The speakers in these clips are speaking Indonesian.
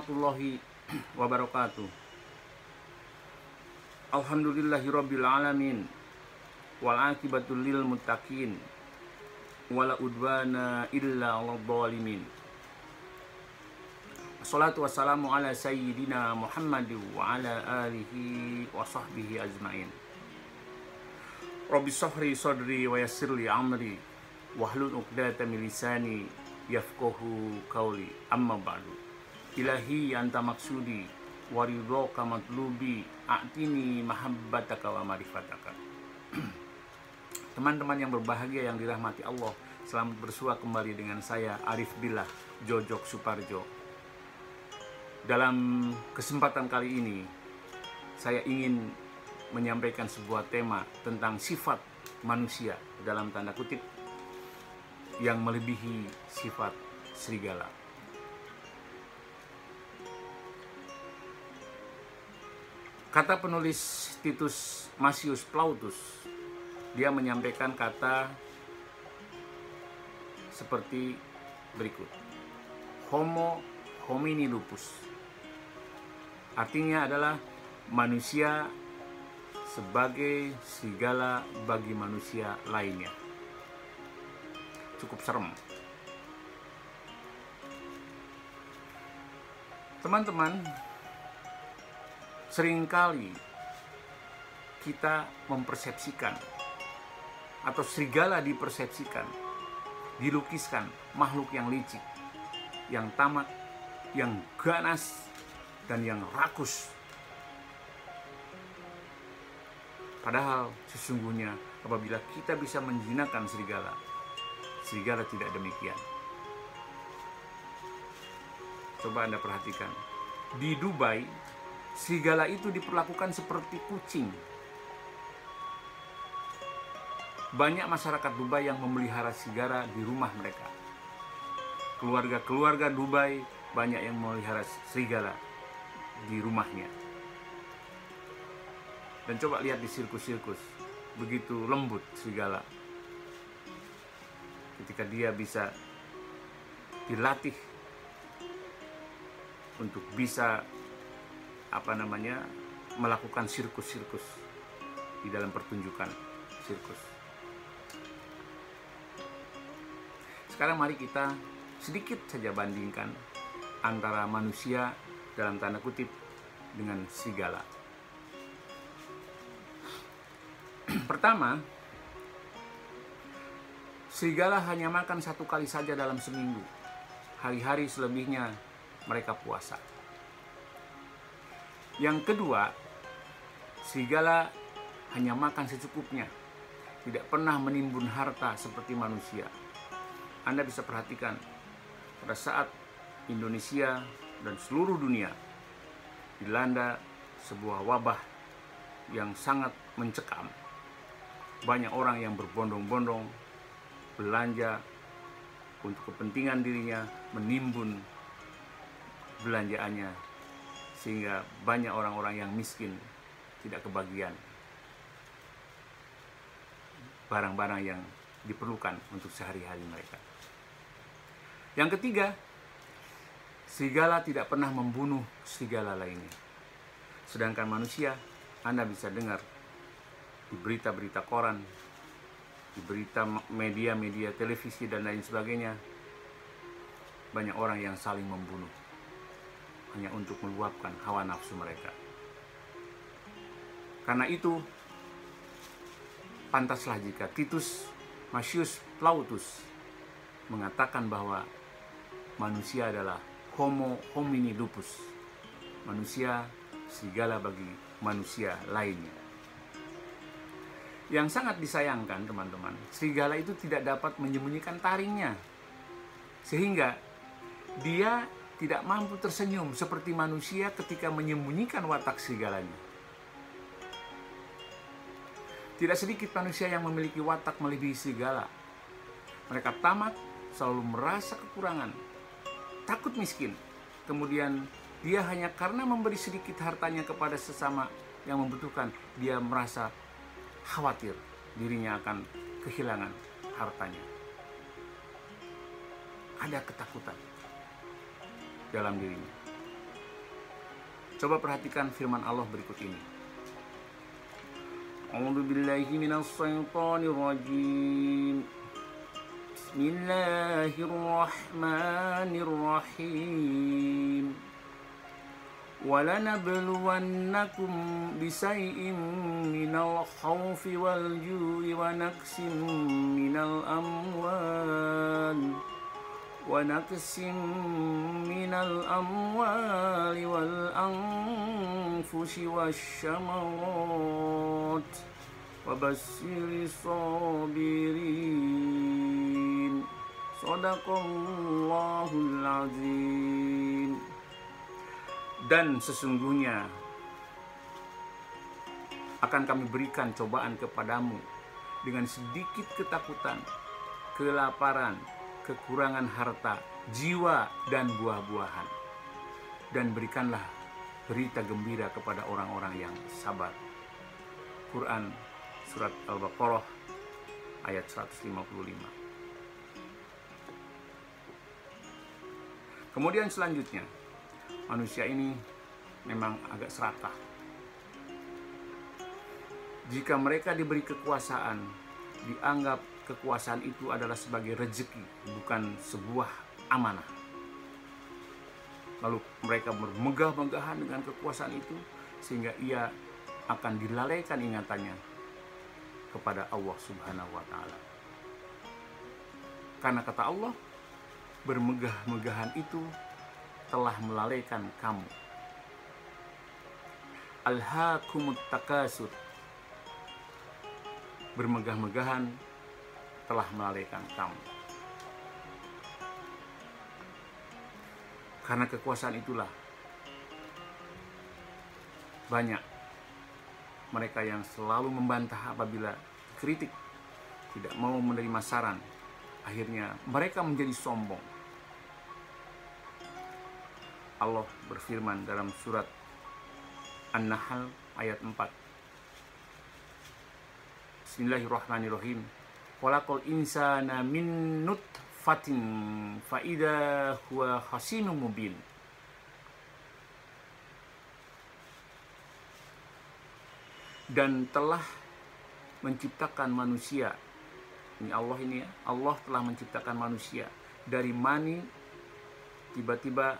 warahmatullahi wabarakatuh. Alhamdulillahirabbil alamin wal aqibatul lil muttaqin wala udwana illa 'alal zalimin. Wassalatu wassalamu ala sayyidina Muhammad wa ala alihi wa sahbihi ajmain. Rabbi shrah sadri wa yassir li amri wahlul 'uqdatam min lisani yafqahu qawli. Amma ba'du. Ilahi anta maksudi waridhoka matlubi a'tini mahabbataka wa marifataka. Teman-teman yang berbahagia yang dirahmati Allah, selamat bersua kembali dengan saya Arif Billah Jojok Suparjo. Dalam kesempatan kali ini saya ingin menyampaikan sebuah tema tentang sifat manusia dalam tanda kutip yang melebihi sifat serigala. Kata penulis Titus Masius Plautus, dia menyampaikan kata seperti berikut: Homo homini lupus. Artinya adalah manusia sebagai serigala bagi manusia lainnya. Cukup serem. Teman-teman, seringkali kita mempersepsikan atau serigala dipersepsikan, dilukiskan makhluk yang licik, yang tamak, yang ganas, dan yang rakus. Padahal sesungguhnya apabila kita bisa menjinakkan serigala, serigala tidak demikian. Coba Anda perhatikan, di Dubai serigala itu diperlakukan seperti kucing. Banyak masyarakat Dubai yang memelihara serigala di rumah mereka. Keluarga-keluarga Dubai banyak yang memelihara serigala di rumahnya. Dan coba lihat di sirkus-sirkus, begitu lembut serigala. Ketika dia bisa dilatih untuk bisa melakukan sirkus-sirkus di dalam pertunjukan sirkus. Sekarang mari kita sedikit saja bandingkan antara manusia dalam tanda kutip dengan serigala. Pertama, serigala hanya makan 1 kali saja dalam seminggu. Hari-hari selebihnya mereka puasa. Yang kedua, serigala hanya makan secukupnya, tidak pernah menimbun harta seperti manusia. Anda bisa perhatikan pada saat Indonesia dan seluruh dunia dilanda sebuah wabah yang sangat mencekam. Banyak orang yang berbondong-bondong belanja untuk kepentingan dirinya, menimbun belanjaannya, sehingga banyak orang-orang yang miskin tidak kebagian barang-barang yang diperlukan untuk sehari-hari mereka. Yang ketiga, serigala tidak pernah membunuh serigala lainnya. Sedangkan manusia, Anda bisa dengar di berita-berita koran, di berita media-media televisi dan lain sebagainya, banyak orang yang saling membunuh hanya untuk meluapkan hawa nafsu mereka. Karena itu, pantaslah jika Titus Masius Plautus mengatakan bahwa manusia adalah Homo homini lupus, manusia serigala bagi manusia lainnya. Yang sangat disayangkan teman-teman, serigala itu tidak dapat menyembunyikan taringnya, sehingga dia tidak mampu tersenyum seperti manusia ketika menyembunyikan watak serigalanya. Tidak sedikit manusia yang memiliki watak melebihi serigala. Mereka tamak, selalu merasa kekurangan, takut miskin. Kemudian dia hanya karena memberi sedikit hartanya kepada sesama yang membutuhkan, dia merasa khawatir dirinya akan kehilangan hartanya. Ada ketakutan dalam dirinya. Coba perhatikan firman Allah berikut ini. A'udzu billahi minasy syaithanir rajim. Bismillahirrahmanirrahim. وَلَنَبْلُوَنَّكُمْ بِشَيْءٍ مِّنَ الْخَوْفِ وَالْجُوعِ وَنَقْصٍ مِّنَ الْأَمْوَالِ وَالْأَنفُسِ وَالثَّمَرَاتِ وَبَشِّرِ الصَّابِرِينَ. Shadaqallahul azim. Dan sesungguhnya akan kami berikan cobaan kepadamu dengan sedikit ketakutan, kelaparan, kekurangan harta, jiwa, dan buah-buahan. Dan berikanlah berita gembira kepada orang-orang yang sabar. Quran Surat Al-Baqarah ayat 155. Kemudian selanjutnya, manusia ini memang agak serakah. Jika mereka diberi kekuasaan, dianggap kekuasaan itu adalah sebagai rezeki, bukan sebuah amanah. Lalu mereka bermegah-megahan dengan kekuasaan itu, sehingga ia akan dilalaikan ingatannya kepada Allah Subhanahu wa Ta'ala. Karena kata Allah, bermegah-megahan itu telah melalaikan kamu. Alhaakumut takasur. Bermegah-megahan telah melalaikan kamu. Karena kekuasaan itulah banyak mereka yang selalu membantah apabila kritik, tidak mau menerima saran. Akhirnya mereka menjadi sombong. Allah berfirman dalam surat An-Nahl ayat 4. Bismillahirrahmanirrahim. Khalaqal insana min nutfatin fa idza huwa khasimun mubin. Dan telah menciptakan manusia. Ini Allah ini ya. Allah telah menciptakan manusia dari mani, tiba-tiba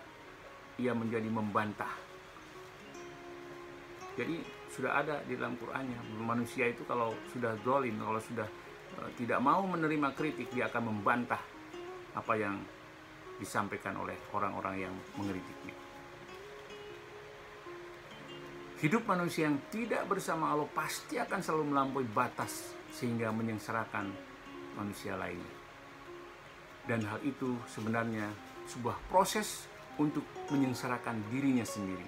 ia menjadi membantah. Jadi sudah ada di dalam Qur'annya, manusia itu kalau sudah zalim, kalau sudah tidak mau menerima kritik, dia akan membantah apa yang disampaikan oleh orang-orang yang mengkritiknya. Hidup manusia yang tidak bersama Allah pasti akan selalu melampaui batas sehingga menyengsarakan manusia lainnya. Dan hal itu sebenarnya sebuah proses untuk menyengsarakan dirinya sendiri.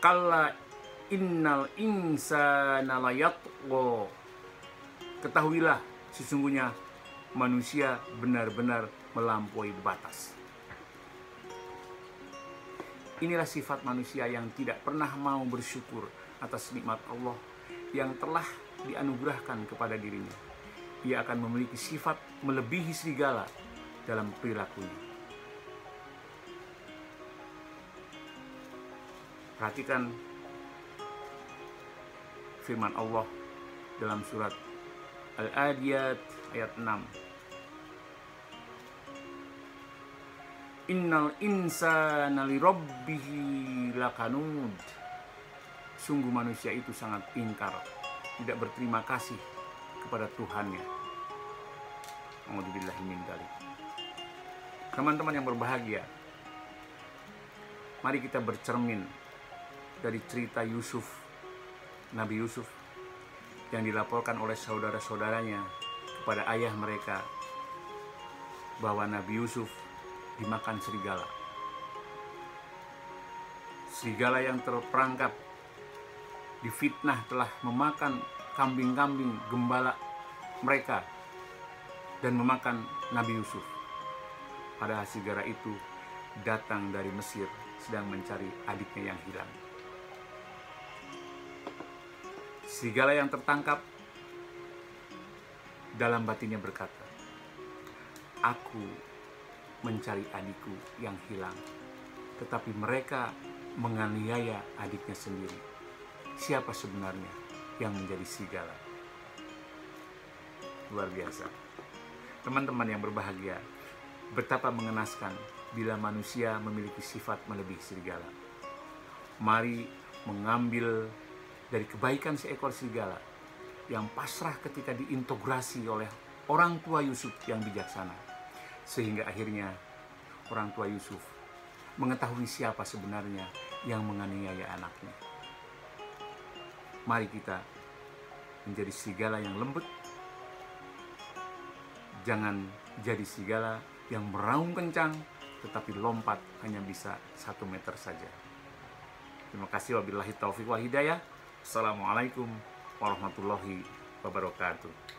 Kalla innal insana layatgha. Ketahuilah, sesungguhnya manusia benar-benar melampaui batas. Inilah sifat manusia yang tidak pernah mau bersyukur atas nikmat Allah yang telah dianugerahkan kepada dirinya. Ia akan memiliki sifat melebihi serigala dalam perilakunya. Perhatikan firman Allah dalam surat Al-Adiyat ayat 6. Innal insana lirabbihi lakanud. Sungguh manusia itu sangat ingkar, tidak berterima kasih kepada Tuhannya. A'udzubillahi min dzalik. Teman-teman yang berbahagia, mari kita bercermin dari cerita Yusuf, Nabi Yusuf, yang dilaporkan oleh saudara-saudaranya kepada ayah mereka bahwa Nabi Yusuf dimakan serigala. Serigala yang terperangkap difitnah telah memakan kambing-kambing gembala mereka dan memakan Nabi Yusuf. Padahal serigala itu datang dari Mesir sedang mencari adiknya yang hilang. Serigala yang tertangkap dalam batinnya berkata, "Aku mencari adikku yang hilang, tetapi mereka menganiaya adiknya sendiri. Siapa sebenarnya yang menjadi serigala? Luar biasa. Teman-teman yang berbahagia, betapa mengenaskan bila manusia memiliki sifat melebihi serigala. Mari mengambil dari kebaikan seekor serigala yang pasrah ketika diintegrasi oleh orang tua Yusuf yang bijaksana, sehingga akhirnya orang tua Yusuf mengetahui siapa sebenarnya yang menganiaya anaknya. Mari kita menjadi serigala yang lembut, jangan jadi serigala yang meraung kencang tetapi lompat hanya bisa 1 meter saja. Terima kasih, wabillahi taufiq wal hidayah. Assalamualaikum warahmatullahi wabarakatuh.